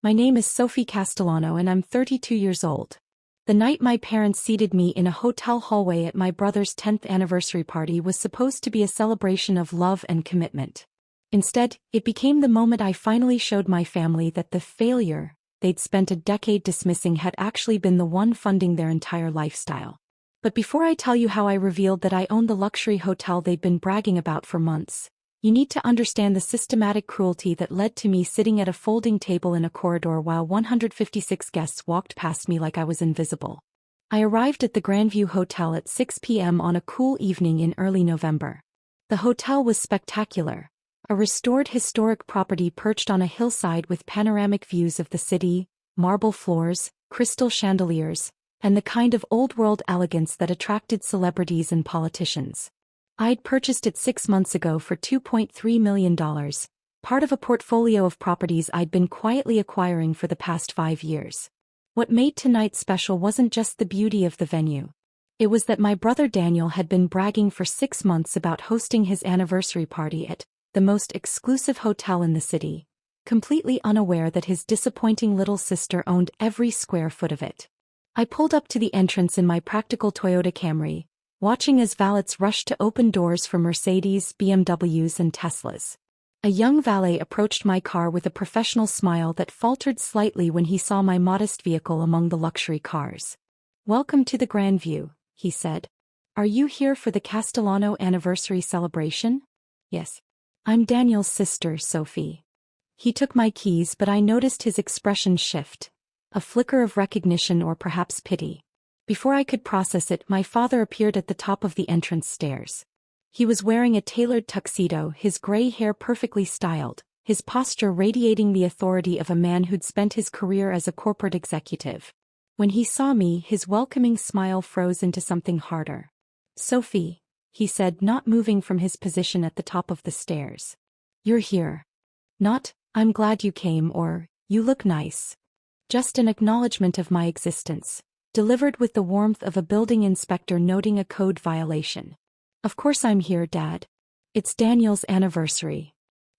My name is Sophie Castellano and I'm 32 years old. The night my parents seated me in a hotel hallway at my brother's 10th anniversary party was supposed to be a celebration of love and commitment. Instead, it became the moment I finally showed my family that the failure they'd spent a decade dismissing had actually been the one funding their entire lifestyle. But before I tell you how I revealed that I owned the luxury hotel they'd been bragging about for months, you need to understand the systematic cruelty that led to me sitting at a folding table in a corridor while 156 guests walked past me like I was invisible. I arrived at the Grandview Hotel at 6 p.m. on a cool evening in early November. The hotel was spectacular, a restored historic property perched on a hillside with panoramic views of the city, marble floors, crystal chandeliers, and the kind of old-world elegance that attracted celebrities and politicians. I'd purchased it 6 months ago for $2.3 million, part of a portfolio of properties I'd been quietly acquiring for the past 5 years. What made tonight special wasn't just the beauty of the venue. It was that my brother Daniel had been bragging for 6 months about hosting his anniversary party at the most exclusive hotel in the city, completely unaware that his disappointing little sister owned every square foot of it. I pulled up to the entrance in my practical Toyota Camry, watching as valets rushed to open doors for Mercedes, BMWs and Teslas. A young valet approached my car with a professional smile that faltered slightly when he saw my modest vehicle among the luxury cars. "Welcome to the Grandview," he said. "Are you here for the Castellano anniversary celebration?" "Yes. I'm Daniel's sister, Sophie." He took my keys, but I noticed his expression shift, a flicker of recognition or perhaps pity. Before I could process it, my father appeared at the top of the entrance stairs. He was wearing a tailored tuxedo, his gray hair perfectly styled, his posture radiating the authority of a man who'd spent his career as a corporate executive. When he saw me, his welcoming smile froze into something harder. "Sophie," he said, not moving from his position at the top of the stairs. "You're here. Not, 'I'm glad you came' or 'you look nice.' Just an acknowledgement of my existence, delivered with the warmth of a building inspector noting a code violation. Of course I'm here, Dad. It's Daniel's anniversary."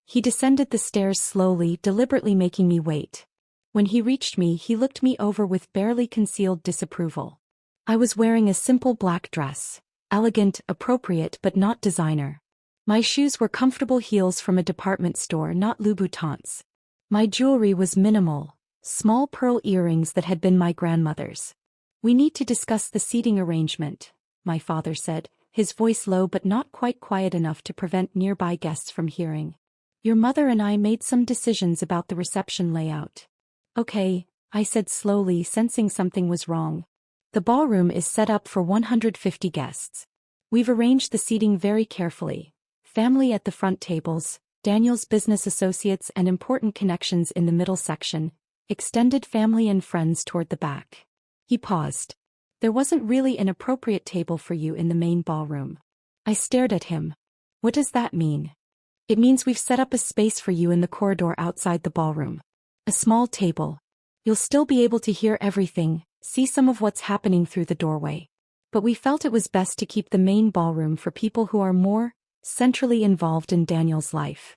He descended the stairs slowly, deliberately making me wait. When he reached me, he looked me over with barely concealed disapproval. I was wearing a simple black dress, elegant, appropriate, but not designer. My shoes were comfortable heels from a department store, not Louboutins. My jewelry was minimal, small pearl earrings that had been my grandmother's. "We need to discuss the seating arrangement," my father said, his voice low but not quite quiet enough to prevent nearby guests from hearing. "Your mother and I made some decisions about the reception layout." "Okay," I said slowly, sensing something was wrong. "The ballroom is set up for 150 guests. We've arranged the seating very carefully. Family at the front tables, Daniel's business associates and important connections in the middle section, extended family and friends toward the back." He paused. "There wasn't really an appropriate table for you in the main ballroom." I stared at him. "What does that mean?" "It means we've set up a space for you in the corridor outside the ballroom. A small table. You'll still be able to hear everything, see some of what's happening through the doorway. But we felt it was best to keep the main ballroom for people who are more centrally involved in Daniel's life."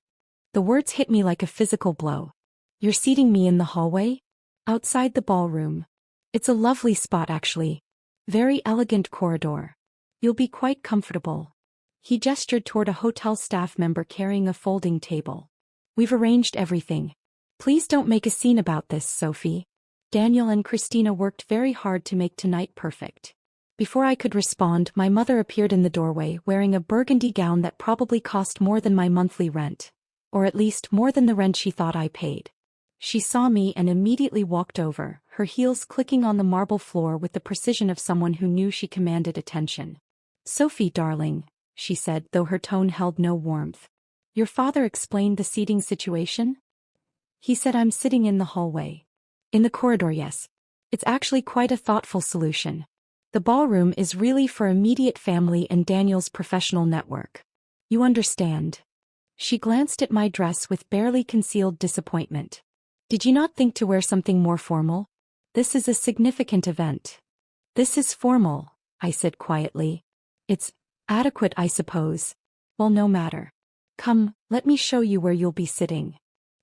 The words hit me like a physical blow. "You're seating me in the hallway? Outside the ballroom? It's a lovely spot actually. Very elegant corridor. You'll be quite comfortable." He gestured toward a hotel staff member carrying a folding table. "We've arranged everything. Please don't make a scene about this, Sophie. Daniel and Christina worked very hard to make tonight perfect." Before I could respond, my mother appeared in the doorway wearing a burgundy gown that probably cost more than my monthly rent, or at least more than the rent she thought I paid. She saw me and immediately walked over, her heels clicking on the marble floor with the precision of someone who knew she commanded attention. "Sophie, darling," she said, though her tone held no warmth. "Your father explained the seating situation?" "He said I'm sitting in the hallway." "In the corridor, yes. It's actually quite a thoughtful solution. The ballroom is really for immediate family and Daniel's professional network. You understand." She glanced at my dress with barely concealed disappointment. "Did you not think to wear something more formal? This is a significant event." "This is formal," I said quietly. "It's adequate, I suppose. Well, no matter. Come, let me show you where you'll be sitting."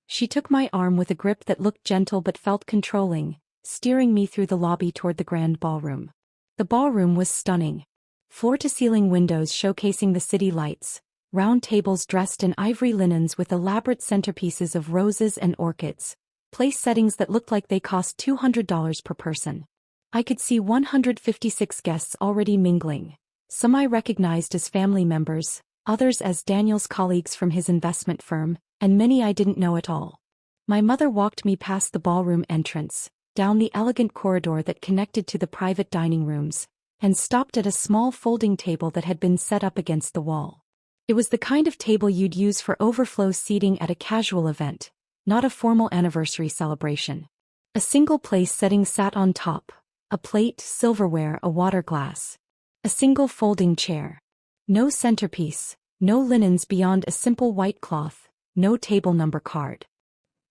She took my arm with a grip that looked gentle but felt controlling, steering me through the lobby toward the grand ballroom. The ballroom was stunning. Floor-to-ceiling windows showcasing the city lights, round tables dressed in ivory linens with elaborate centerpieces of roses and orchids, place settings that looked like they cost $200 per person. I could see 156 guests already mingling. Some I recognized as family members, others as Daniel's colleagues from his investment firm, and many I didn't know at all. My mother walked me past the ballroom entrance, down the elegant corridor that connected to the private dining rooms, and stopped at a small folding table that had been set up against the wall. It was the kind of table you'd use for overflow seating at a casual event, not a formal anniversary celebration. A single place setting sat on top, a plate, silverware, a water glass. A single folding chair. No centerpiece, no linens beyond a simple white cloth, no table number card.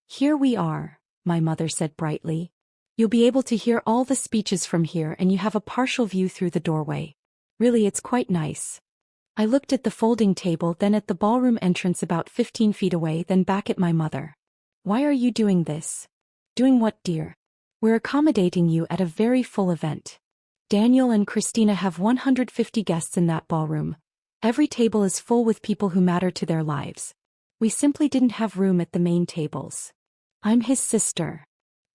"Here we are," my mother said brightly. "You'll be able to hear all the speeches from here and you have a partial view through the doorway. Really, it's quite nice." I looked at the folding table, then at the ballroom entrance about 15 feet away, then back at my mother. "Why are you doing this?" "Doing what, dear?" "We're accommodating you at a very full event. Daniel and Christina have 150 guests in that ballroom. Every table is full with people who matter to their lives. We simply didn't have room at the main tables. I'm his sister."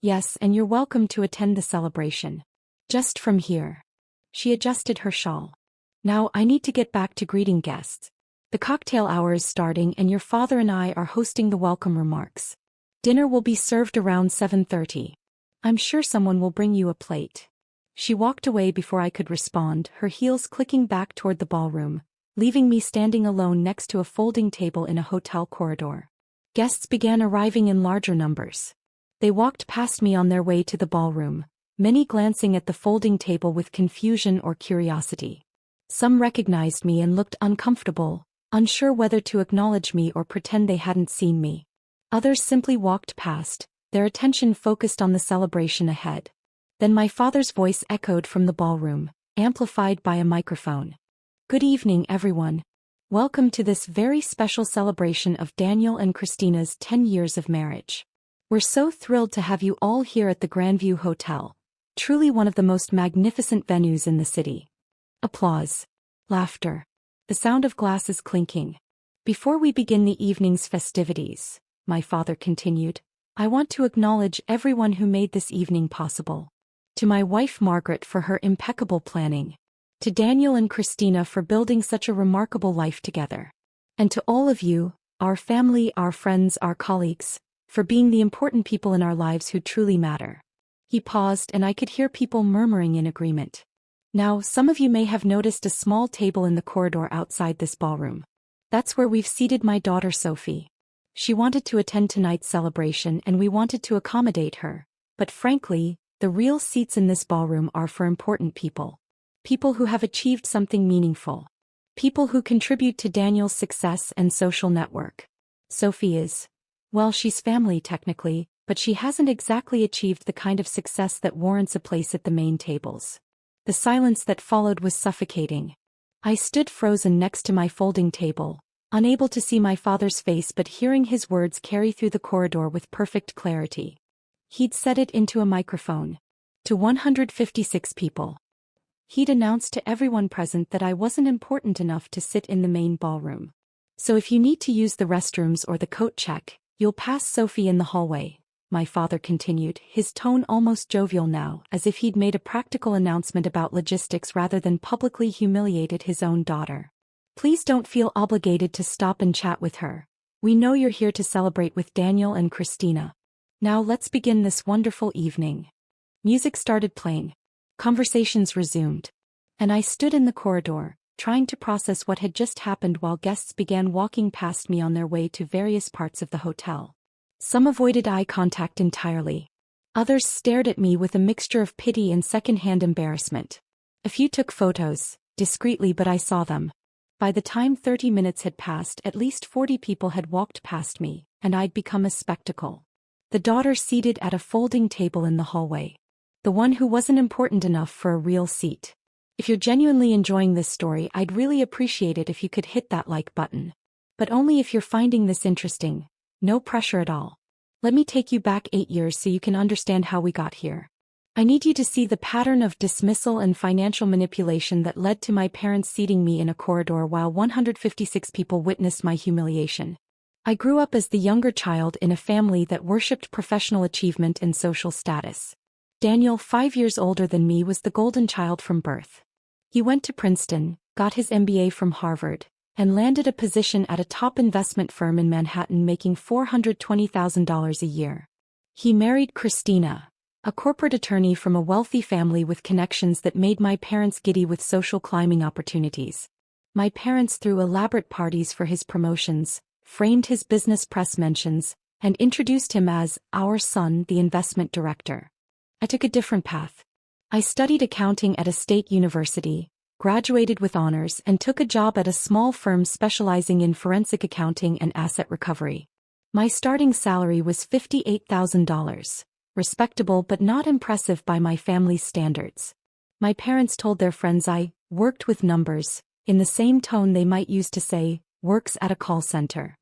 "Yes, and you're welcome to attend the celebration. Just from here." She adjusted her shawl. "Now I need to get back to greeting guests. The cocktail hour is starting and your father and I are hosting the welcome remarks. Dinner will be served around 7:30. I'm sure someone will bring you a plate." She walked away before I could respond, her heels clicking back toward the ballroom, leaving me standing alone next to a folding table in a hotel corridor. Guests began arriving in larger numbers. They walked past me on their way to the ballroom, many glancing at the folding table with confusion or curiosity. Some recognized me and looked uncomfortable, unsure whether to acknowledge me or pretend they hadn't seen me. Others simply walked past, their attention focused on the celebration ahead. Then my father's voice echoed from the ballroom, amplified by a microphone. "Good evening, everyone. Welcome to this very special celebration of Daniel and Christina's 10 years of marriage. We're so thrilled to have you all here at the Grandview Hotel, truly one of the most magnificent venues in the city." Applause. Laughter. The sound of glasses clinking. "Before we begin the evening's festivities," my father continued, "I want to acknowledge everyone who made this evening possible. To my wife Margaret for her impeccable planning. To Daniel and Christina for building such a remarkable life together. And to all of you, our family, our friends, our colleagues, for being the important people in our lives who truly matter." He paused and I could hear people murmuring in agreement. "Now, some of you may have noticed a small table in the corridor outside this ballroom. That's where we've seated my daughter Sophie. She wanted to attend tonight's celebration and we wanted to accommodate her, but frankly, the real seats in this ballroom are for important people. People who have achieved something meaningful. People who contribute to Daniel's success and social network. Sophie is, well, she's family technically, but she hasn't exactly achieved the kind of success that warrants a place at the main tables." The silence that followed was suffocating. I stood frozen next to my folding table, unable to see my father's face but hearing his words carry through the corridor with perfect clarity. He'd said it into a microphone. To 156 people. He'd announced to everyone present that I wasn't important enough to sit in the main ballroom. "So if you need to use the restrooms or the coat check, you'll pass Sophie in the hallway," my father continued, his tone almost jovial now, as if he'd made a practical announcement about logistics rather than publicly humiliated his own daughter. "Please don't feel obligated to stop and chat with her. We know you're here to celebrate with Daniel and Christina. Now let's begin this wonderful evening." Music started playing. Conversations resumed. And I stood in the corridor, trying to process what had just happened while guests began walking past me on their way to various parts of the hotel. Some avoided eye contact entirely. Others stared at me with a mixture of pity and second-hand embarrassment. A few took photos, discreetly, but I saw them. By the time 30 minutes had passed, at least 40 people had walked past me, and I'd become a spectacle. The daughter seated at a folding table in the hallway. The one who wasn't important enough for a real seat. If you're genuinely enjoying this story, I'd really appreciate it if you could hit that like button. But only if you're finding this interesting. No pressure at all. Let me take you back 8 years so you can understand how we got here. I need you to see the pattern of dismissal and financial manipulation that led to my parents seating me in a corridor while 156 people witnessed my humiliation. I grew up as the younger child in a family that worshipped professional achievement and social status. Daniel, 5 years older than me, was the golden child from birth. He went to Princeton, got his MBA from Harvard, and landed a position at a top investment firm in Manhattan, making $420,000 a year. He married Christina, a corporate attorney from a wealthy family with connections that made my parents giddy with social climbing opportunities. My parents threw elaborate parties for his promotions, framed his business press mentions, and introduced him as our son, the investment director. I took a different path. I studied accounting at a state university, graduated with honors, and took a job at a small firm specializing in forensic accounting and asset recovery. My starting salary was $58,000. Respectable but not impressive by my family's standards. My parents told their friends I worked with numbers, in the same tone they might use to say, works at a call center.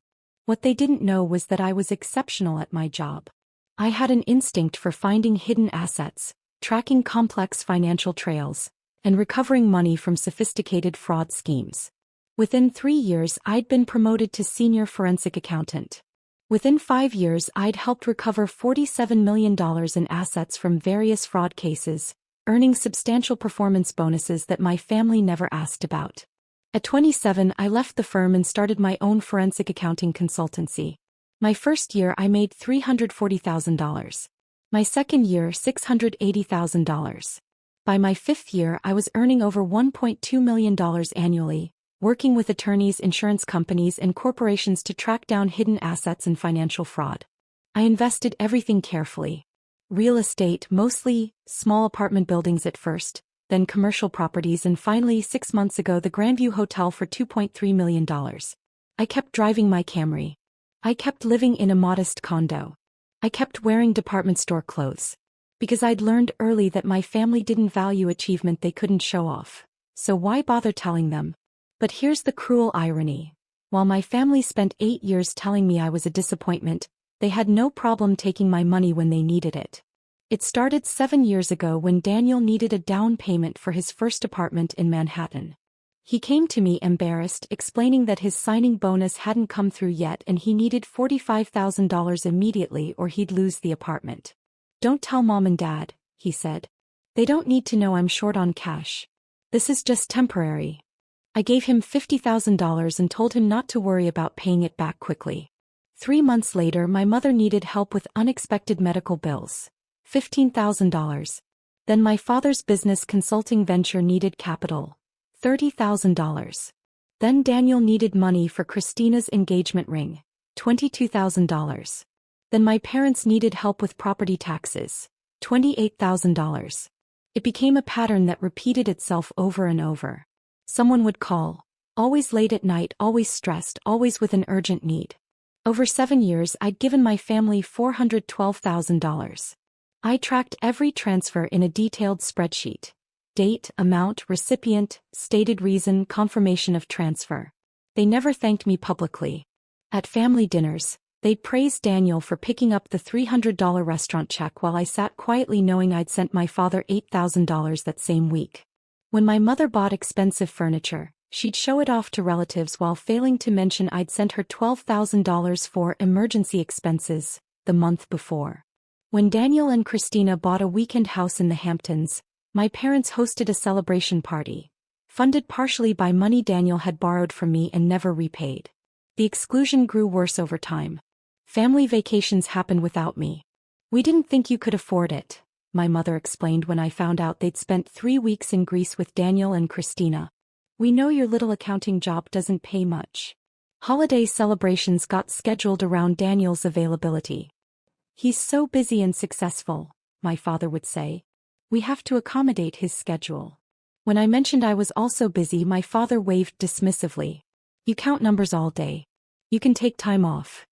What they didn't know was that I was exceptional at my job. I had an instinct for finding hidden assets, tracking complex financial trails, and recovering money from sophisticated fraud schemes. Within 3 years, I'd been promoted to senior forensic accountant. Within 5 years, I'd helped recover $47 million in assets from various fraud cases, earning substantial performance bonuses that my family never asked about. At 27, I left the firm and started my own forensic accounting consultancy. My first year, I made $340,000. My second year, $680,000. By my fifth year, I was earning over $1.2 million annually, working with attorneys, insurance companies, and corporations to track down hidden assets and financial fraud. I invested everything carefully. Real estate, mostly small apartment buildings at first, then commercial properties, and finally 6 months ago the Grandview Hotel for $2.3 million. I kept driving my Camry. I kept living in a modest condo. I kept wearing department store clothes. Because I'd learned early that my family didn't value achievement they couldn't show off. So why bother telling them? But here's the cruel irony. While my family spent 8 years telling me I was a disappointment, they had no problem taking my money when they needed it. It started 7 years ago when Daniel needed a down payment for his first apartment in Manhattan. He came to me embarrassed, explaining that his signing bonus hadn't come through yet and he needed $45,000 immediately or he'd lose the apartment. "Don't tell Mom and Dad," he said. "They don't need to know I'm short on cash. This is just temporary." I gave him $50,000 and told him not to worry about paying it back quickly. 3 months later, my mother needed help with unexpected medical bills. $15,000. Then my father's business consulting venture needed capital. $30,000. Then Daniel needed money for Christina's engagement ring. $22,000. Then my parents needed help with property taxes. $28,000. It became a pattern that repeated itself over and over. Someone would call, always late at night, always stressed, always with an urgent need. Over 7 years, I'd given my family $412,000. I tracked every transfer in a detailed spreadsheet. Date, amount, recipient, stated reason, confirmation of transfer. They never thanked me publicly. At family dinners, they'd praise Daniel for picking up the $300 restaurant check while I sat quietly knowing I'd sent my father $8,000 that same week. When my mother bought expensive furniture, she'd show it off to relatives while failing to mention I'd sent her $12,000 for emergency expenses the month before. When Daniel and Christina bought a weekend house in the Hamptons, my parents hosted a celebration party, funded partially by money Daniel had borrowed from me and never repaid. The exclusion grew worse over time. Family vacations happened without me. "We didn't think you could afford it," my mother explained when I found out they'd spent 3 weeks in Greece with Daniel and Christina. "We know your little accounting job doesn't pay much." Holiday celebrations got scheduled around Daniel's availability. "He's so busy and successful," my father would say. "We have to accommodate his schedule." When I mentioned I was also busy, my father waved dismissively. "You count numbers all day. You can take time off."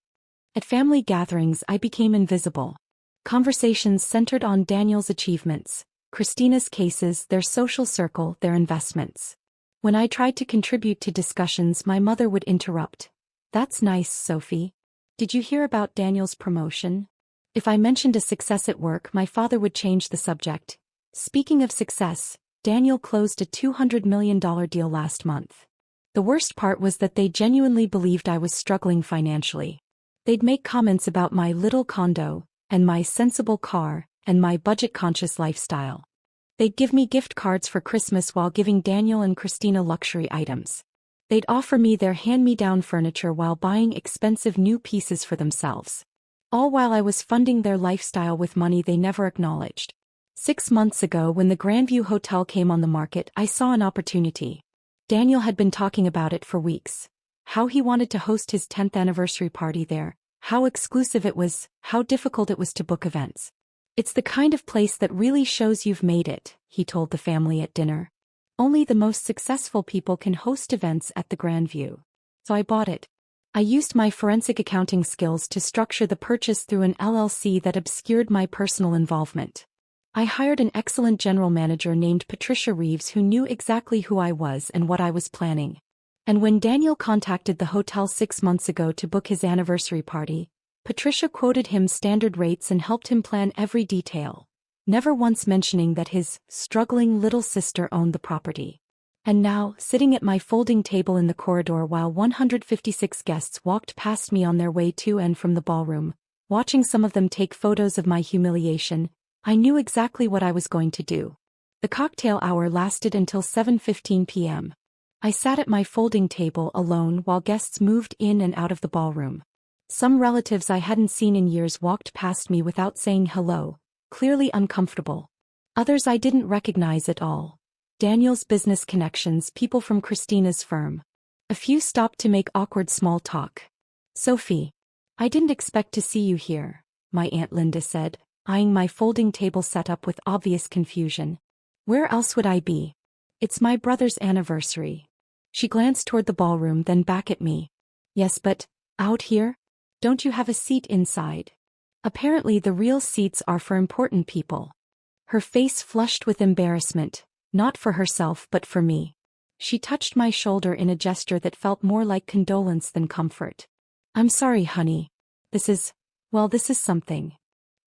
At family gatherings, I became invisible. Conversations centered on Daniel's achievements, Christina's cases, their social circle, their investments. When I tried to contribute to discussions, my mother would interrupt. "That's nice, Sophie. Did you hear about Daniel's promotion?" If I mentioned a success at work, my father would change the subject. Speaking of success, Daniel closed a $200 million deal last month. The worst part was that they genuinely believed I was struggling financially. They'd make comments about my little condo, and my sensible car, and my budget-conscious lifestyle. They'd give me gift cards for Christmas while giving Daniel and Christina luxury items. They'd offer me their hand-me-down furniture while buying expensive new pieces for themselves. All while I was funding their lifestyle with money they never acknowledged. 6 months ago, when the Grandview Hotel came on the market, I saw an opportunity. Daniel had been talking about it for weeks. How he wanted to host his 10th anniversary party there, how exclusive it was, how difficult it was to book events. "It's the kind of place that really shows you've made it," he told the family at dinner. "Only the most successful people can host events at the Grandview." So I bought it. I used my forensic accounting skills to structure the purchase through an LLC that obscured my personal involvement. I hired an excellent general manager named Patricia Reeves who knew exactly who I was and what I was planning. And when Daniel contacted the hotel 6 months ago to book his anniversary party, Patricia quoted him standard rates and helped him plan every detail, never once mentioning that his struggling little sister owned the property. And now, sitting at my folding table in the corridor while 156 guests walked past me on their way to and from the ballroom, watching some of them take photos of my humiliation, I knew exactly what I was going to do. The cocktail hour lasted until 7:15 p.m. I sat at my folding table alone while guests moved in and out of the ballroom. Some relatives I hadn't seen in years walked past me without saying hello, clearly uncomfortable. Others I didn't recognize at all. Daniel's business connections, people from Christina's firm. A few stopped to make awkward small talk. "Sophie, I didn't expect to see you here," my Aunt Linda said, eyeing my folding table setup with obvious confusion. "Where else would I be? It's my brother's anniversary." She glanced toward the ballroom, then back at me. "Yes, but out here? Don't you have a seat inside? Apparently the real seats are for important people." Her face flushed with embarrassment. Not for herself but for me. She touched my shoulder in a gesture that felt more like condolence than comfort. "I'm sorry, honey. This is something."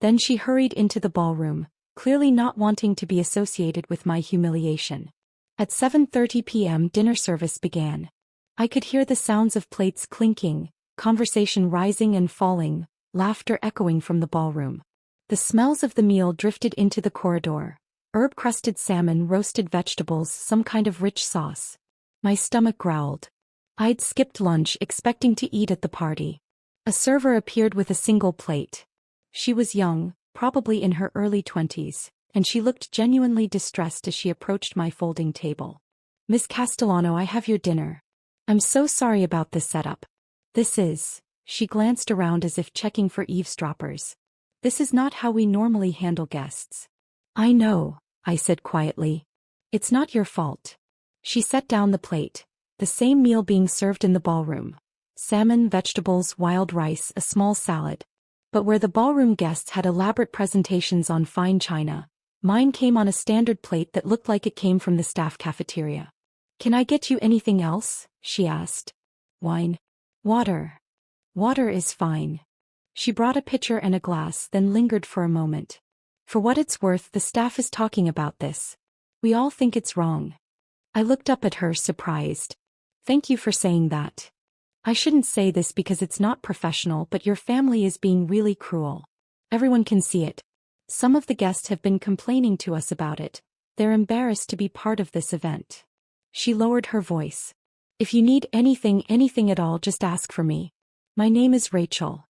Then she hurried into the ballroom, clearly not wanting to be associated with my humiliation. At 7:30 p.m. dinner service began. I could hear the sounds of plates clinking, conversation rising and falling, laughter echoing from the ballroom. The smells of the meal drifted into the corridor. Herb-crusted salmon, roasted vegetables, some kind of rich sauce. My stomach growled. I'd skipped lunch expecting to eat at the party. A server appeared with a single plate. She was young, probably in her early 20s, and she looked genuinely distressed as she approached my folding table. "Miss Castellano, I have your dinner. I'm so sorry about this setup. She glanced around as if checking for eavesdroppers. "This is not how we normally handle guests." "I know," I said quietly. "It's not your fault." She set down the plate, the same meal being served in the ballroom. Salmon, vegetables, wild rice, a small salad. But where the ballroom guests had elaborate presentations on fine china, mine came on a standard plate that looked like it came from the staff cafeteria. "Can I get you anything else?" she asked. "Wine? Water. Water is fine." She brought a pitcher and a glass, then lingered for a moment. "For what it's worth, the staff is talking about this. We all think it's wrong." I looked up at her, surprised. "Thank you for saying that. I shouldn't say this because it's not professional, but your family is being really cruel. Everyone can see it. Some of the guests have been complaining to us about it. They're embarrassed to be part of this event." She lowered her voice. "If you need anything at all, just ask for me. My name is Rachel."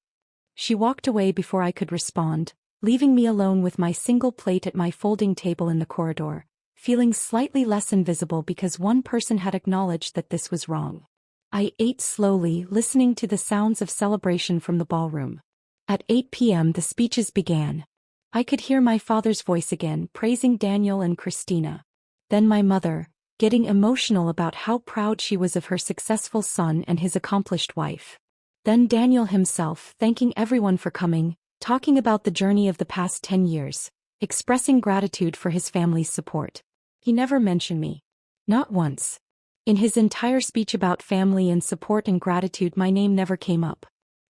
She walked away before I could respond, leaving me alone with my single plate at my folding table in the corridor, feeling slightly less invisible because one person had acknowledged that this was wrong. I ate slowly, listening to the sounds of celebration from the ballroom. At 8 p.m. the speeches began. I could hear my father's voice again, praising Daniel and Christina. Then my mother, getting emotional about how proud she was of her successful son and his accomplished wife. Then Daniel himself, thanking everyone for coming, talking about the journey of the past 10 years, expressing gratitude for his family's support. He never mentioned me. Not once. In his entire speech about family and support and gratitude, my name never came up.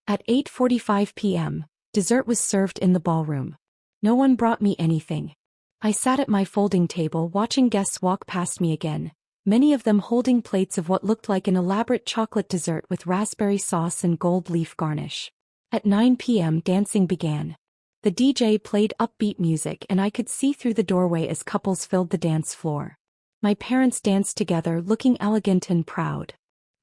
At 8:45 p.m., Dessert was served in the ballroom. No one brought me anything. I sat at my folding table watching guests walk past me again, many of them holding plates of what looked like an elaborate chocolate dessert with raspberry sauce and gold leaf garnish. At 9 p.m. dancing began. The DJ played upbeat music and I could see through the doorway as couples filled the dance floor. My parents danced together looking elegant and proud.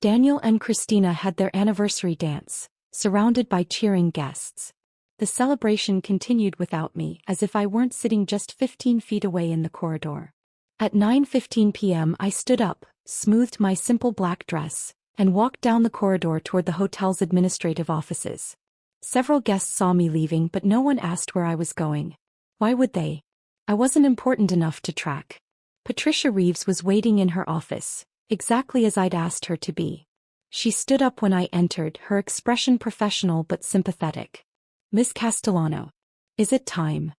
Daniel and Christina had their anniversary dance, surrounded by cheering guests. The celebration continued without me, as if I weren't sitting just 15 feet away in the corridor. At 9:15 p.m. I stood up, smoothed my simple black dress, and walked down the corridor toward the hotel's administrative offices. Several guests saw me leaving but no one asked where I was going. Why would they? I wasn't important enough to track. Patricia Reeves was waiting in her office, exactly as I'd asked her to be. She stood up when I entered, her expression professional but sympathetic. "Miss Castellano. Is it time?"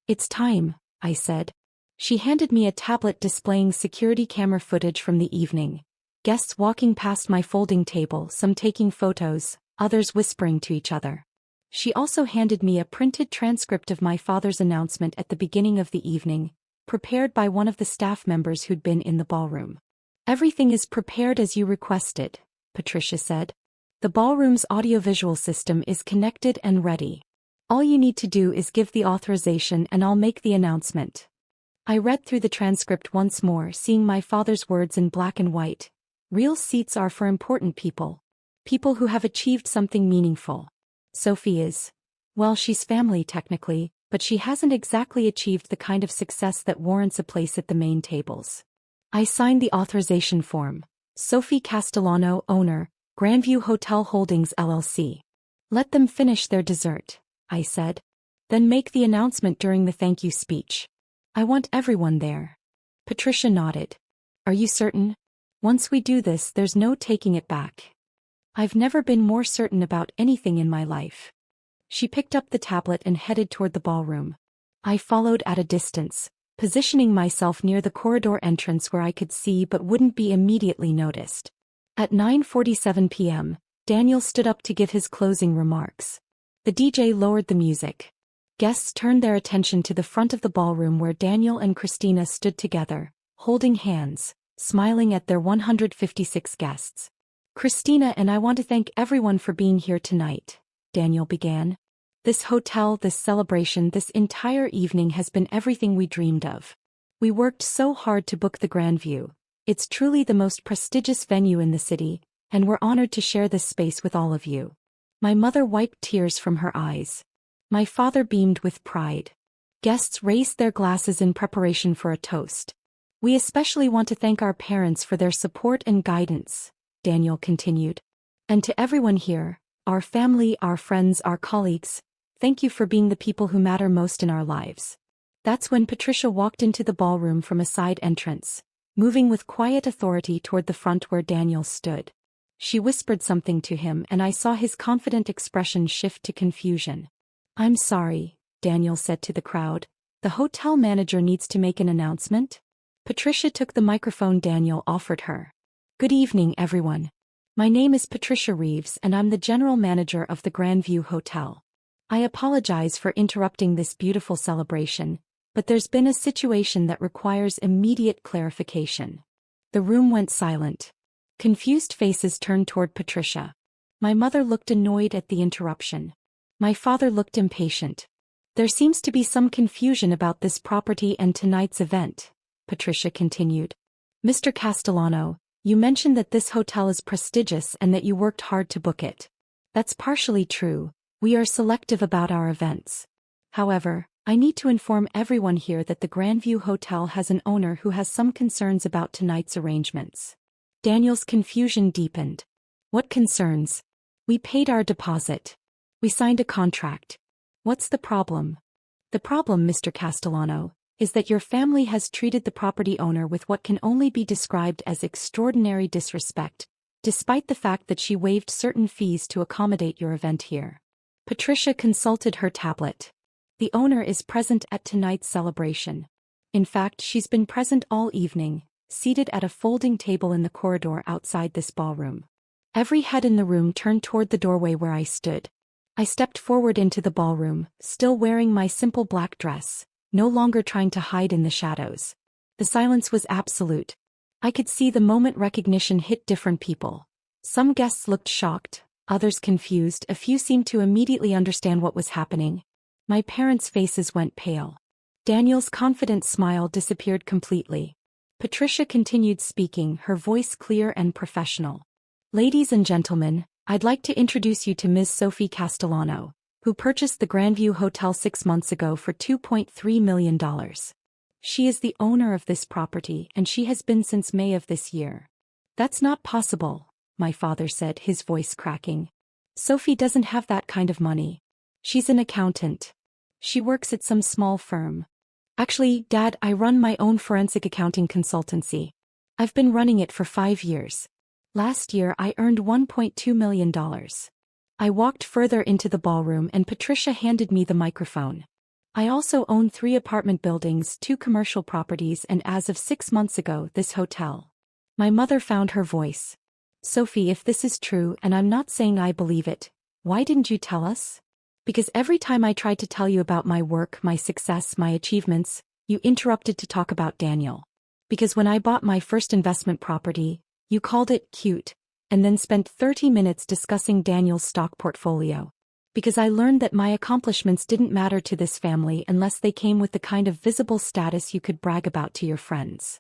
"It's time," I said. She handed me a tablet displaying security camera footage from the evening. Guests walking past my folding table, some taking photos, others whispering to each other. She also handed me a printed transcript of my father's announcement at the beginning of the evening, prepared by one of the staff members who'd been in the ballroom. "Everything is prepared as you requested," Patricia said. "The ballroom's audiovisual system is connected and ready. All you need to do is give the authorization and I'll make the announcement." I read through the transcript once more, seeing my father's words in black and white. "Real seats are for important people. People who have achieved something meaningful. Sophie is. Well, she's family technically, but she hasn't exactly achieved the kind of success that warrants a place at the main tables." I signed the authorization form. "Sophie Castellano, owner, Grandview Hotel Holdings LLC. Let them finish their dessert," I said. "Then make the announcement during the thank you speech. I want everyone there." Patricia nodded. "Are you certain? Once we do this, there's no taking it back." "I've never been more certain about anything in my life." She picked up the tablet and headed toward the ballroom. I followed at a distance, positioning myself near the corridor entrance where I could see but wouldn't be immediately noticed. At 9:47 p.m., Daniel stood up to give his closing remarks. The DJ lowered the music. Guests turned their attention to the front of the ballroom where Daniel and Christina stood together, holding hands, smiling at their 156 guests. "Christina and I want to thank everyone for being here tonight," Daniel began. "This hotel, this celebration, this entire evening has been everything we dreamed of. We worked so hard to book the Grandview. It's truly the most prestigious venue in the city, and we're honored to share this space with all of you." My mother wiped tears from her eyes. My father beamed with pride. Guests raised their glasses in preparation for a toast. "We especially want to thank our parents for their support and guidance," Daniel continued. "And to everyone here, our family, our friends, our colleagues, thank you for being the people who matter most in our lives." That's when Patricia walked into the ballroom from a side entrance, moving with quiet authority toward the front where Daniel stood. She whispered something to him and I saw his confident expression shift to confusion. "I'm sorry," Daniel said to the crowd. "The hotel manager needs to make an announcement." Patricia took the microphone Daniel offered her. "Good evening, everyone. My name is Patricia Reeves and I'm the general manager of the Grandview Hotel. I apologize for interrupting this beautiful celebration, but there's been a situation that requires immediate clarification." The room went silent. Confused faces turned toward Patricia. My mother looked annoyed at the interruption. My father looked impatient. "There seems to be some confusion about this property and tonight's event," Patricia continued. "Mr. Castellano, you mentioned that this hotel is prestigious and that you worked hard to book it. That's partially true. We are selective about our events. However, I need to inform everyone here that the Grandview Hotel has an owner who has some concerns about tonight's arrangements." Daniel's confusion deepened. "What concerns?" "We paid our deposit. We signed a contract. What's the problem?" "The problem, Mr. Castellano, is that your family has treated the property owner with what can only be described as extraordinary disrespect, despite the fact that she waived certain fees to accommodate your event here." Patricia consulted her tablet. "The owner is present at tonight's celebration. In fact, she's been present all evening, seated at a folding table in the corridor outside this ballroom." Every head in the room turned toward the doorway where I stood. I stepped forward into the ballroom, still wearing my simple black dress, no longer trying to hide in the shadows. The silence was absolute. I could see the moment recognition hit different people. Some guests looked shocked, others confused, a few seemed to immediately understand what was happening. My parents' faces went pale. Daniel's confident smile disappeared completely. Patricia continued speaking, her voice clear and professional. Ladies and gentlemen, I'd like to introduce you to Ms. Sophie Castellano, who purchased the Grandview Hotel 6 months ago for $2.3 million. She is the owner of this property and she has been since May of this year. That's not possible, my father said, his voice cracking. Sophie doesn't have that kind of money. She's an accountant. She works at some small firm. Actually, Dad, I run my own forensic accounting consultancy. I've been running it for 5 years. Last year I earned $1.2 million. I walked further into the ballroom and Patricia handed me the microphone. I also own 3 apartment buildings, 2 commercial properties, and as of 6 months ago, this hotel. My mother found her voice. Sophie, if this is true, and I'm not saying I believe it, why didn't you tell us? Because every time I tried to tell you about my work, my success, my achievements, you interrupted to talk about Daniel. Because when I bought my first investment property, you called it cute, and then spent 30 minutes discussing Daniel's stock portfolio. Because I learned that my accomplishments didn't matter to this family unless they came with the kind of visible status you could brag about to your friends.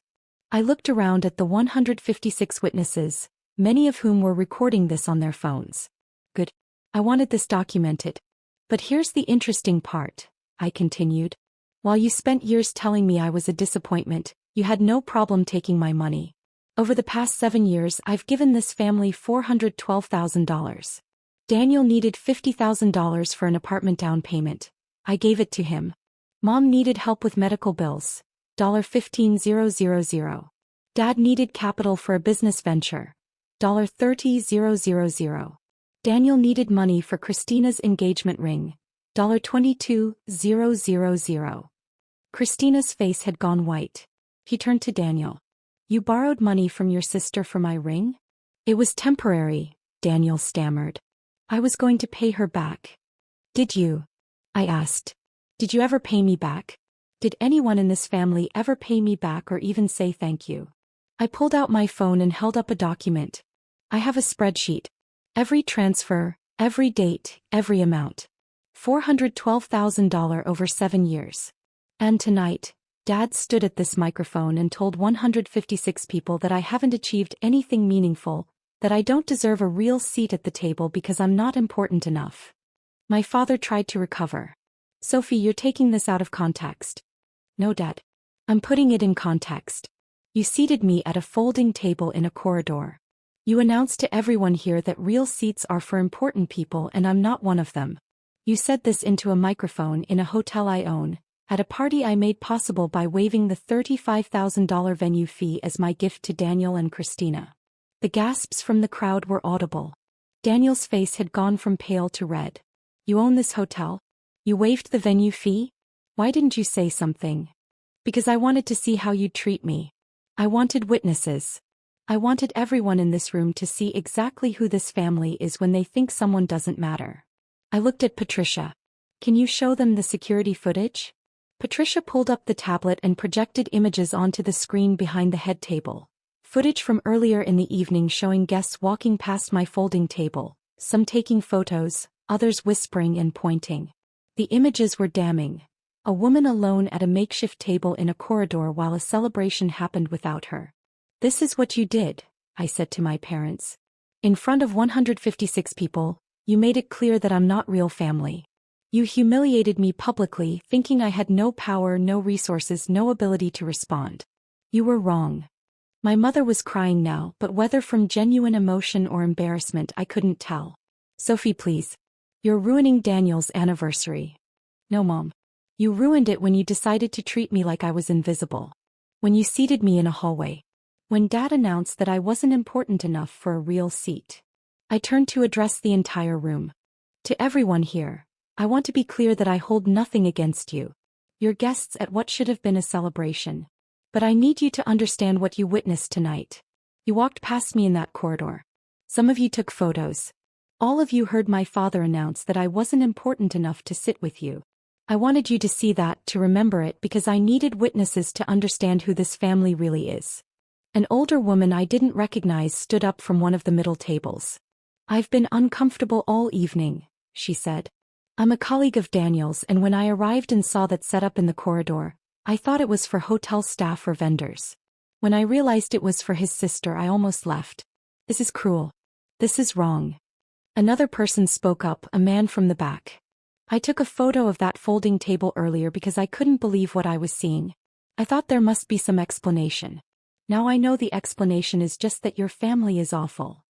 I looked around at the 156 witnesses, many of whom were recording this on their phones. Good. I wanted this documented. But here's the interesting part, I continued. While you spent years telling me I was a disappointment, you had no problem taking my money. Over the past 7 years, I've given this family $412,000. Daniel needed $50,000 for an apartment down payment. I gave it to him. Mom needed help with medical bills. $15,000. Dad needed capital for a business venture. $30,000. Daniel needed money for Christina's engagement ring. $22,000. Christina's face had gone white. He turned to Daniel. You borrowed money from your sister for my ring? It was temporary, Daniel stammered. I was going to pay her back. Did you? I asked. Did you ever pay me back? Did anyone in this family ever pay me back or even say thank you? I pulled out my phone and held up a document. I have a spreadsheet. Every transfer, every date, every amount. $412,000 over 7 years. And tonight, Dad stood at this microphone and told 156 people that I haven't achieved anything meaningful, that I don't deserve a real seat at the table because I'm not important enough. My father tried to recover. Sophie, you're taking this out of context. No, Dad. I'm putting it in context. You seated me at a folding table in a corridor. You announced to everyone here that real seats are for important people and I'm not one of them. You said this into a microphone in a hotel I own, at a party I made possible by waiving the $35,000 venue fee as my gift to Daniel and Christina. The gasps from the crowd were audible. Daniel's face had gone from pale to red. You own this hotel? You waived the venue fee? Why didn't you say something? Because I wanted to see how you'd treat me. I wanted witnesses. I wanted everyone in this room to see exactly who this family is when they think someone doesn't matter. I looked at Patricia. Can you show them the security footage? Patricia pulled up the tablet and projected images onto the screen behind the head table. Footage from earlier in the evening showing guests walking past my folding table, some taking photos, others whispering and pointing. The images were damning. A woman alone at a makeshift table in a corridor while a celebration happened without her. This is what you did, I said to my parents. In front of 156 people, you made it clear that I'm not real family. You humiliated me publicly, thinking I had no power, no resources, no ability to respond. You were wrong. My mother was crying now, but whether from genuine emotion or embarrassment I couldn't tell. Sophie, please. You're ruining Daniel's anniversary. No, Mom. You ruined it when you decided to treat me like I was invisible. When you seated me in a hallway. When Dad announced that I wasn't important enough for a real seat. I turned to address the entire room. To everyone here, I want to be clear that I hold nothing against you. You're guests at what should have been a celebration. But I need you to understand what you witnessed tonight. You walked past me in that corridor. Some of you took photos. All of you heard my father announce that I wasn't important enough to sit with you. I wanted you to see that, to remember it, because I needed witnesses to understand who this family really is. An older woman I didn't recognize stood up from one of the middle tables. I've been uncomfortable all evening, she said. I'm a colleague of Daniel's, and when I arrived and saw that set up in the corridor, I thought it was for hotel staff or vendors. When I realized it was for his sister, I almost left. This is cruel. This is wrong. Another person spoke up, a man from the back. I took a photo of that folding table earlier because I couldn't believe what I was seeing. I thought there must be some explanation. Now I know the explanation is just that your family is awful.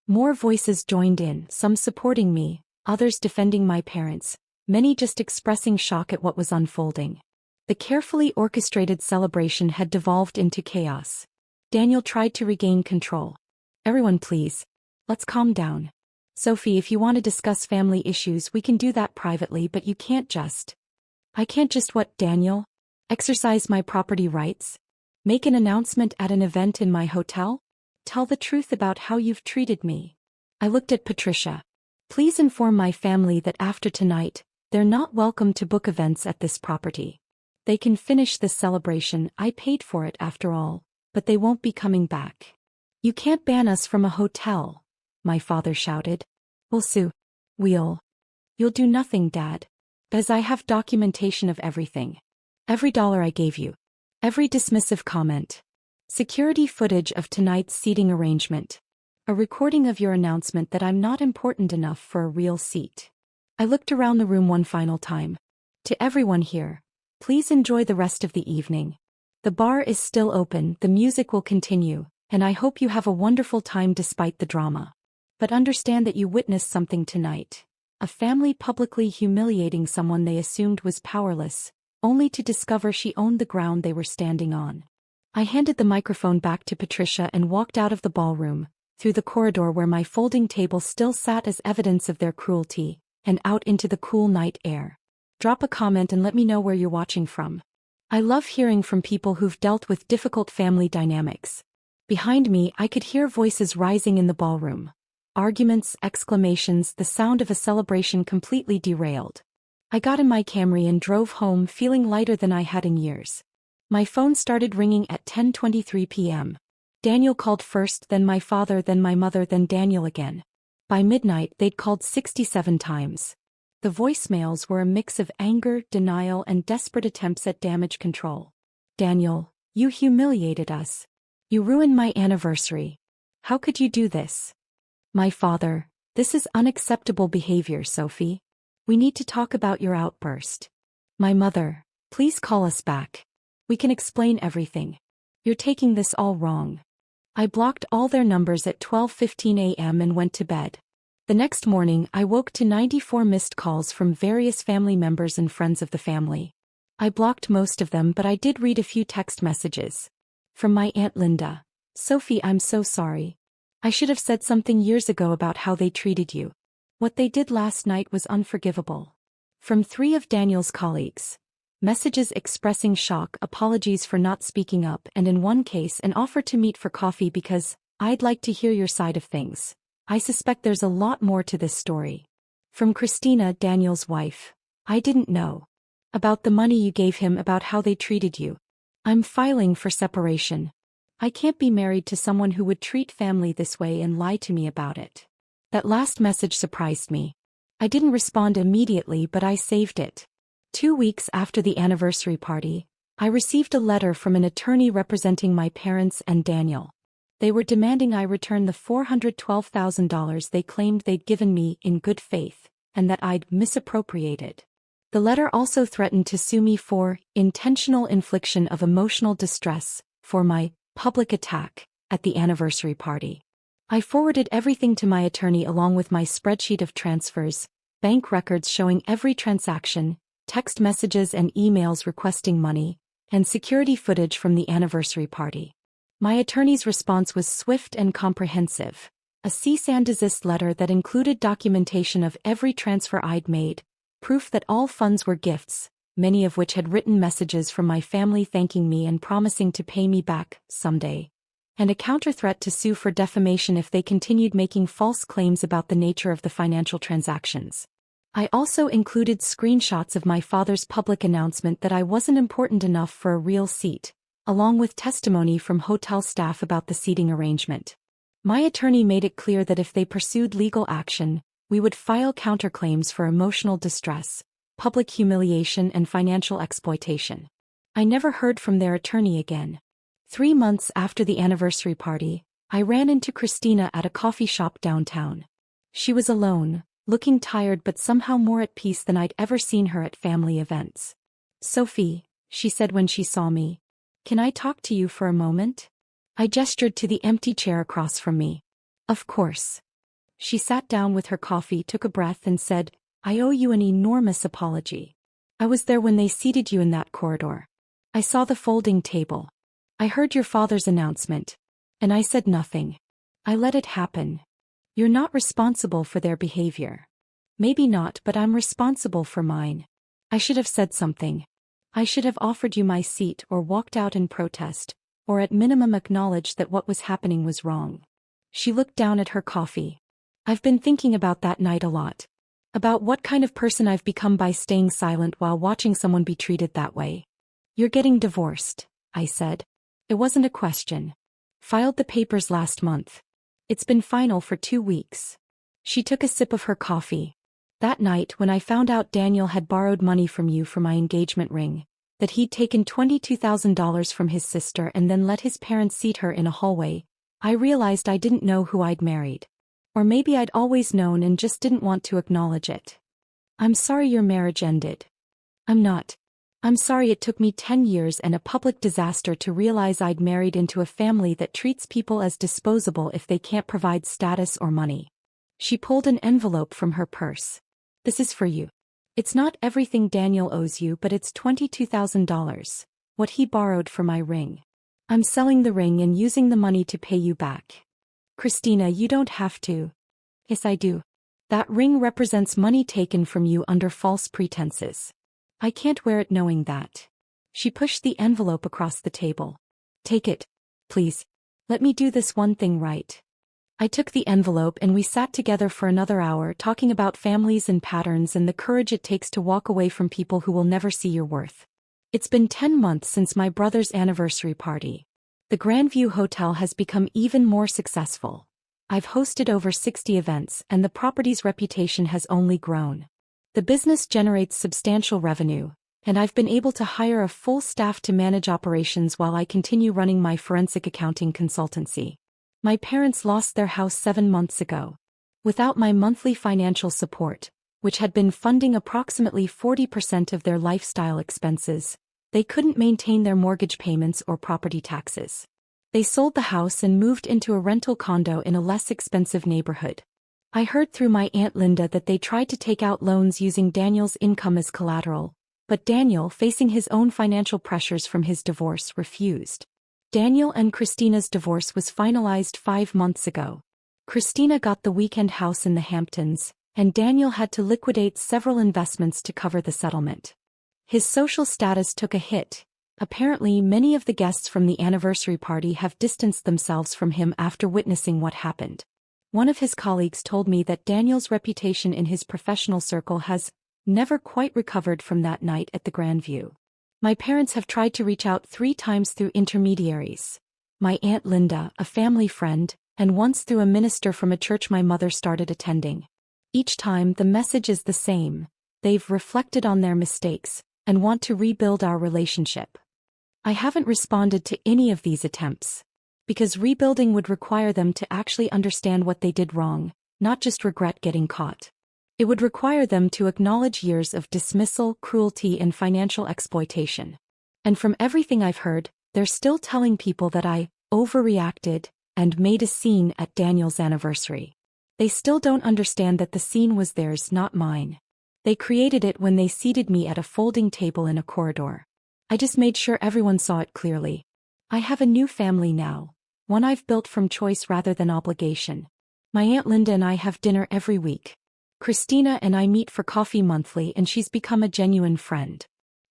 More voices joined in, some supporting me, others defending my parents, many just expressing shock at what was unfolding. The carefully orchestrated celebration had devolved into chaos. Daniel tried to regain control. Everyone please. Let's calm down. Sophie, if you want to discuss family issues we can do that privately, but you can't just... I can't just what, Daniel? Exercise my property rights? Make an announcement at an event in my hotel? Tell the truth about how you've treated me. I looked at Patricia. Please inform my family that after tonight, they're not welcome to book events at this property. They can finish this celebration, I paid for it after all, but they won't be coming back. You can't ban us from a hotel, my father shouted. We'll sue. You'll do nothing, Dad. Because I have documentation of everything. Every dollar I gave you. Every dismissive comment. Security footage of tonight's seating arrangement. A recording of your announcement that I'm not important enough for a real seat. I looked around the room one final time. To everyone here, please enjoy the rest of the evening. The bar is still open, the music will continue, and I hope you have a wonderful time despite the drama. But understand that you witnessed something tonight. A family publicly humiliating someone they assumed was powerless, only to discover she owned the ground they were standing on. I handed the microphone back to Patricia and walked out of the ballroom, through the corridor where my folding table still sat as evidence of their cruelty, and out into the cool night air. Drop a comment and let me know where you're watching from. I love hearing from people who've dealt with difficult family dynamics. Behind me, I could hear voices rising in the ballroom. Arguments, exclamations, the sound of a celebration completely derailed. I got in my Camry and drove home feeling lighter than I had in years. My phone started ringing at 10:23 p.m. Daniel called first, then my father, then my mother, then Daniel again. By midnight, they'd called 67 times. The voicemails were a mix of anger, denial, and desperate attempts at damage control. Daniel, you humiliated us. You ruined my anniversary. How could you do this? My father, this is unacceptable behavior, Sophie. We need to talk about your outburst. My mother, please call us back. We can explain everything. You're taking this all wrong. I blocked all their numbers at 12:15 a.m. and went to bed. The next morning, I woke to 94 missed calls from various family members and friends of the family. I blocked most of them, but I did read a few text messages. From my Aunt Linda. Sophie, I'm so sorry. I should have said something years ago about how they treated you. What they did last night was unforgivable. From 3 of Daniel's colleagues. Messages expressing shock, apologies for not speaking up, and in one case an offer to meet for coffee because, I'd like to hear your side of things. I suspect there's a lot more to this story. From Christina, Daniel's wife. I didn't know. About the money you gave him, about how they treated you. I'm filing for separation. I can't be married to someone who would treat family this way and lie to me about it. That last message surprised me. I didn't respond immediately, but I saved it. 2 weeks after the anniversary party, I received a letter from an attorney representing my parents and Daniel. They were demanding I return the $412,000 they claimed they'd given me in good faith, and that I'd misappropriated. The letter also threatened to sue me for intentional infliction of emotional distress for my public attack at the anniversary party. I forwarded everything to my attorney along with my spreadsheet of transfers, bank records showing every transaction, text messages and emails requesting money, and security footage from the anniversary party. My attorney's response was swift and comprehensive. A cease and desist letter that included documentation of every transfer I'd made, proof that all funds were gifts, many of which had written messages from my family thanking me and promising to pay me back someday, and a counter-threat to sue for defamation if they continued making false claims about the nature of the financial transactions. I also included screenshots of my father's public announcement that I wasn't important enough for a real seat, along with testimony from hotel staff about the seating arrangement. My attorney made it clear that if they pursued legal action, we would file counterclaims for emotional distress, public humiliation, and financial exploitation. I never heard from their attorney again. 3 months after the anniversary party, I ran into Christina at a coffee shop downtown. She was alone, looking tired but somehow more at peace than I'd ever seen her at family events. "Sophie," she said when she saw me, "can I talk to you for a moment?" I gestured to the empty chair across from me. "Of course." She sat down with her coffee, took a breath, and said, "I owe you an enormous apology. I was there when they seated you in that corridor. I saw the folding table. I heard your father's announcement. And I said nothing. I let it happen. You're not responsible for their behavior. Maybe not, but I'm responsible for mine. I should have said something. I should have offered you my seat or walked out in protest, or at minimum acknowledged that what was happening was wrong." She looked down at her coffee. "I've been thinking about that night a lot. About what kind of person I've become by staying silent while watching someone be treated that way." "You're getting divorced," I said. It wasn't a question. "Filed the papers last month. It's been final for 2 weeks." She took a sip of her coffee. "That night when I found out Daniel had borrowed money from you for my engagement ring, that he'd taken $22,000 from his sister and then let his parents seat her in a hallway, I realized I didn't know who I'd married. Or maybe I'd always known and just didn't want to acknowledge it. I'm sorry your marriage ended. I'm not. I'm sorry it took me 10 years and a public disaster to realize I'd married into a family that treats people as disposable if they can't provide status or money." She pulled an envelope from her purse. "This is for you. It's not everything Daniel owes you, but it's $22,000, what he borrowed for my ring. I'm selling the ring and using the money to pay you back." "Christina, you don't have to." "Yes, I do. That ring represents money taken from you under false pretenses. I can't wear it knowing that." She pushed the envelope across the table. "Take it, please. Let me do this one thing right." I took the envelope and we sat together for another hour talking about families and patterns and the courage it takes to walk away from people who will never see your worth. It's been 10 months since my brother's anniversary party. The Grandview Hotel has become even more successful. I've hosted over 60 events and the property's reputation has only grown. The business generates substantial revenue, and I've been able to hire a full staff to manage operations while I continue running my forensic accounting consultancy. My parents lost their house 7 months ago. Without my monthly financial support, which had been funding approximately 40% of their lifestyle expenses, they couldn't maintain their mortgage payments or property taxes. They sold the house and moved into a rental condo in a less expensive neighborhood. I heard through my Aunt Linda that they tried to take out loans using Daniel's income as collateral, but Daniel, facing his own financial pressures from his divorce, refused. Daniel and Christina's divorce was finalized 5 months ago. Christina got the weekend house in the Hamptons, and Daniel had to liquidate several investments to cover the settlement. His social status took a hit. Apparently, many of the guests from the anniversary party have distanced themselves from him after witnessing what happened. One of his colleagues told me that Daniel's reputation in his professional circle has never quite recovered from that night at the Grandview. My parents have tried to reach out 3 times through intermediaries. My Aunt Linda, a family friend, and once through a minister from a church my mother started attending. Each time the message is the same. They've reflected on their mistakes and want to rebuild our relationship. I haven't responded to any of these attempts, because rebuilding would require them to actually understand what they did wrong, not just regret getting caught. It would require them to acknowledge years of dismissal, cruelty, and financial exploitation. And from everything I've heard, they're still telling people that I overreacted and made a scene at Daniel's anniversary. They still don't understand that the scene was theirs, not mine. They created it when they seated me at a folding table in a corridor. I just made sure everyone saw it clearly. I have a new family now, one I've built from choice rather than obligation. My Aunt Linda and I have dinner every week. Christina and I meet for coffee monthly and she's become a genuine friend.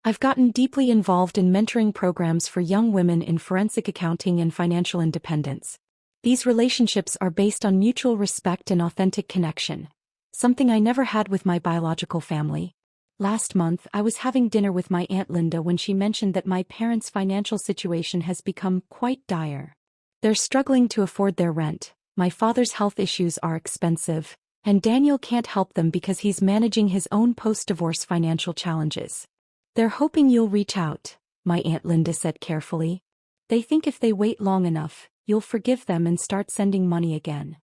I've gotten deeply involved in mentoring programs for young women in forensic accounting and financial independence. These relationships are based on mutual respect and authentic connection, something I never had with my biological family. Last month, I was having dinner with my Aunt Linda when she mentioned that my parents' financial situation has become quite dire. They're struggling to afford their rent, my father's health issues are expensive, and Daniel can't help them because he's managing his own post-divorce financial challenges. They're hoping you'll reach out, my Aunt Linda said carefully. They think if they wait long enough, you'll forgive them and start sending money again.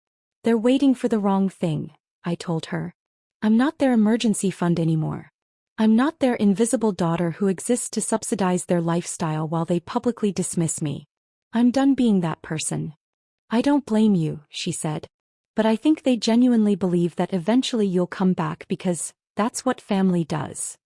They're waiting for the wrong thing, I told her. I'm not their emergency fund anymore. I'm not their invisible daughter who exists to subsidize their lifestyle while they publicly dismiss me. I'm done being that person. I don't blame you, she said. But I think they genuinely believe that eventually you'll come back because that's what family does.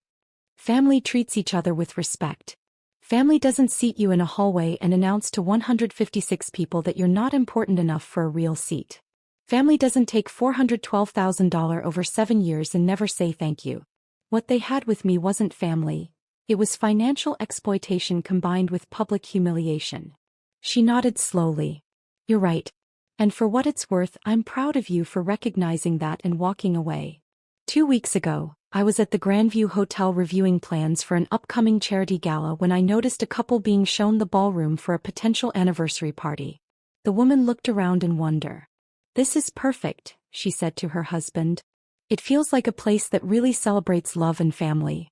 Family treats each other with respect. Family doesn't seat you in a hallway and announce to 156 people that you're not important enough for a real seat. Family doesn't take $412,000 over 7 years and never say thank you. What they had with me wasn't family. It was financial exploitation combined with public humiliation. She nodded slowly. You're right. And for what it's worth, I'm proud of you for recognizing that and walking away. 2 weeks ago, I was at the Grandview Hotel reviewing plans for an upcoming charity gala when I noticed a couple being shown the ballroom for a potential anniversary party. The woman looked around in wonder. This is perfect, she said to her husband. It feels like a place that really celebrates love and family.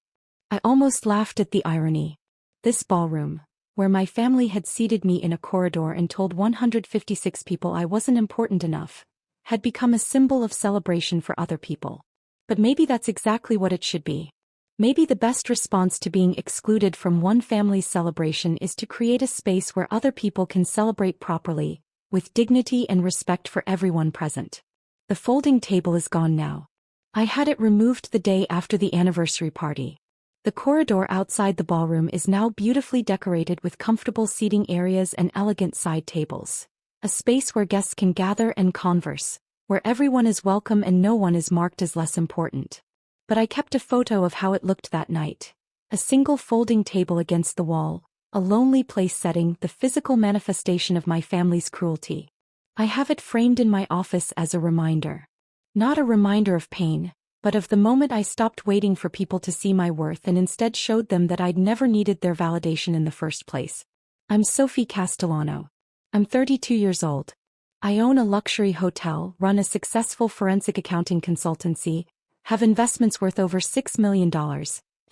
I almost laughed at the irony. This ballroom, where my family had seated me in a corridor and told 156 people I wasn't important enough, had become a symbol of celebration for other people. But maybe that's exactly what it should be. Maybe the best response to being excluded from one family's celebration is to create a space where other people can celebrate properly, with dignity and respect for everyone present. The folding table is gone now. I had it removed the day after the anniversary party. The corridor outside the ballroom is now beautifully decorated with comfortable seating areas and elegant side tables. A space where guests can gather and converse, where everyone is welcome and no one is marked as less important. But I kept a photo of how it looked that night. A single folding table against the wall, a lonely place setting, the physical manifestation of my family's cruelty. I have it framed in my office as a reminder. Not a reminder of pain, but of the moment I stopped waiting for people to see my worth and instead showed them that I'd never needed their validation in the first place. I'm Sophie Castellano. I'm 32 years old. I own a luxury hotel, run a successful forensic accounting consultancy, have investments worth over $6 million,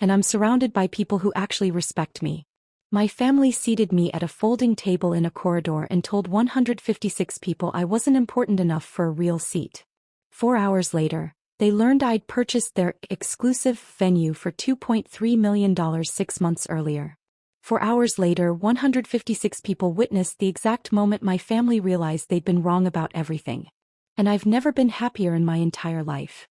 and I'm surrounded by people who actually respect me. My family seated me at a folding table in a corridor and told 156 people I wasn't important enough for a real seat. 4 hours later, they learned I'd purchased their exclusive venue for $2.3 million 6 months earlier. 4 hours later, 156 people witnessed the exact moment my family realized they'd been wrong about everything. And I've never been happier in my entire life.